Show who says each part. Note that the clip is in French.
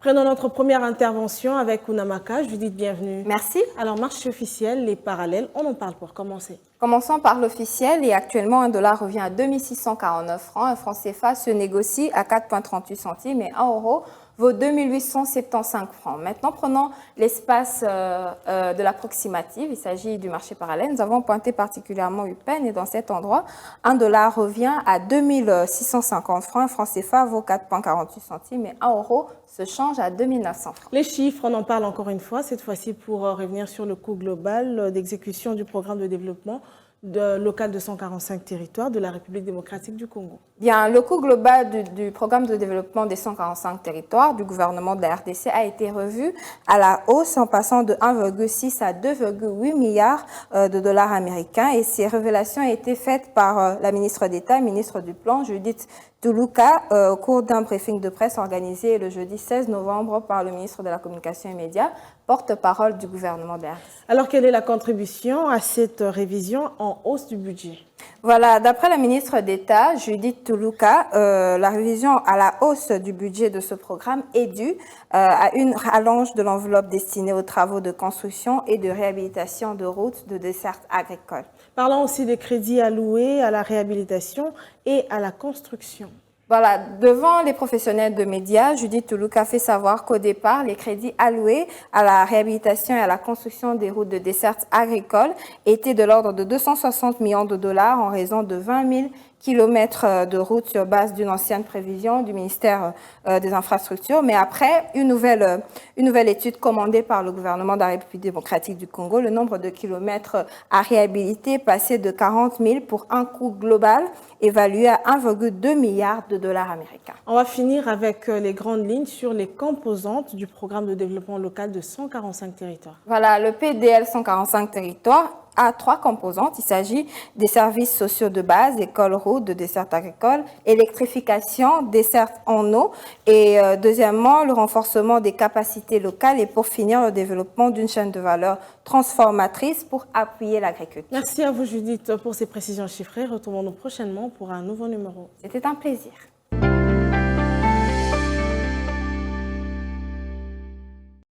Speaker 1: Prenons notre première intervention avec Ounamaka. Judith, bienvenue.
Speaker 2: Merci.
Speaker 1: Alors, marché officiel, les parallèles, on en parle pour commencer.
Speaker 2: Commençons par l'officiel et actuellement un dollar revient à 2649 francs. Un franc CFA se négocie à 4,38 centimes et 1 euro vaut 2875 francs. Maintenant, prenons l'espace de l'approximative. Il s'agit du marché parallèle. Nous avons pointé particulièrement UPEN et dans cet endroit, un dollar revient à 2650 francs. Un franc CFA vaut 4,48 centimes et 1 euro se change à 2900 francs.
Speaker 1: Les chiffres, on en parle encore une fois, cette fois-ci pour revenir sur le coût global d'exécution du programme de développement local de 145 territoires de la République démocratique du Congo.
Speaker 2: Bien, le coût global du programme de développement des 145 territoires du gouvernement de la RDC a été revu à la hausse en passant de 1,6 à 2,8 milliards de dollars américains. Et ces révélations ont été faites par la ministre d'État, ministre du Plan, Judith Tuluka, au cours d'un briefing de presse organisé le jeudi 16 novembre par le ministre de la Communication et Médias, porte-parole du gouvernement de la RDC.
Speaker 1: Alors, quelle est la contribution à cette révision en hausse du budget?
Speaker 2: Voilà, d'après la ministre d'État, Judith Tuluka, la révision à la hausse du budget de ce programme est due à une rallonge de l'enveloppe destinée aux travaux de construction et de réhabilitation de routes de desserte agricole.
Speaker 1: Parlons aussi des crédits alloués à la réhabilitation et à la construction.
Speaker 2: Voilà, devant les professionnels de médias, Judith Tuluka fait savoir qu'au départ, les crédits alloués à la réhabilitation et à la construction des routes de desserte agricole étaient de l'ordre de 260 millions de dollars en raison de 20 000 kilomètres de routes sur base d'une ancienne prévision du ministère des Infrastructures. Mais après une nouvelle étude commandée par le gouvernement de la République démocratique du Congo, le nombre de kilomètres à réhabiliter passait de 40 000 pour un coût global évalué à 1,2 milliard de dollars américains.
Speaker 1: On va finir avec les grandes lignes sur les composantes du programme de développement local de 145 territoires.
Speaker 2: Voilà, le PDL 145 territoires a 3 composantes. Il s'agit des services sociaux de base, écoles, routes, de desserte agricole, électrification, desserte en eau et deuxièmement, le renforcement des capacités locales et pour finir, le développement d'une chaîne de valeur transformatrice pour appuyer l'agriculture.
Speaker 1: Merci à vous Judith pour ces précisions chiffrées. Retrouvons-nous prochainement pour un nouveau numéro.
Speaker 2: C'était un plaisir.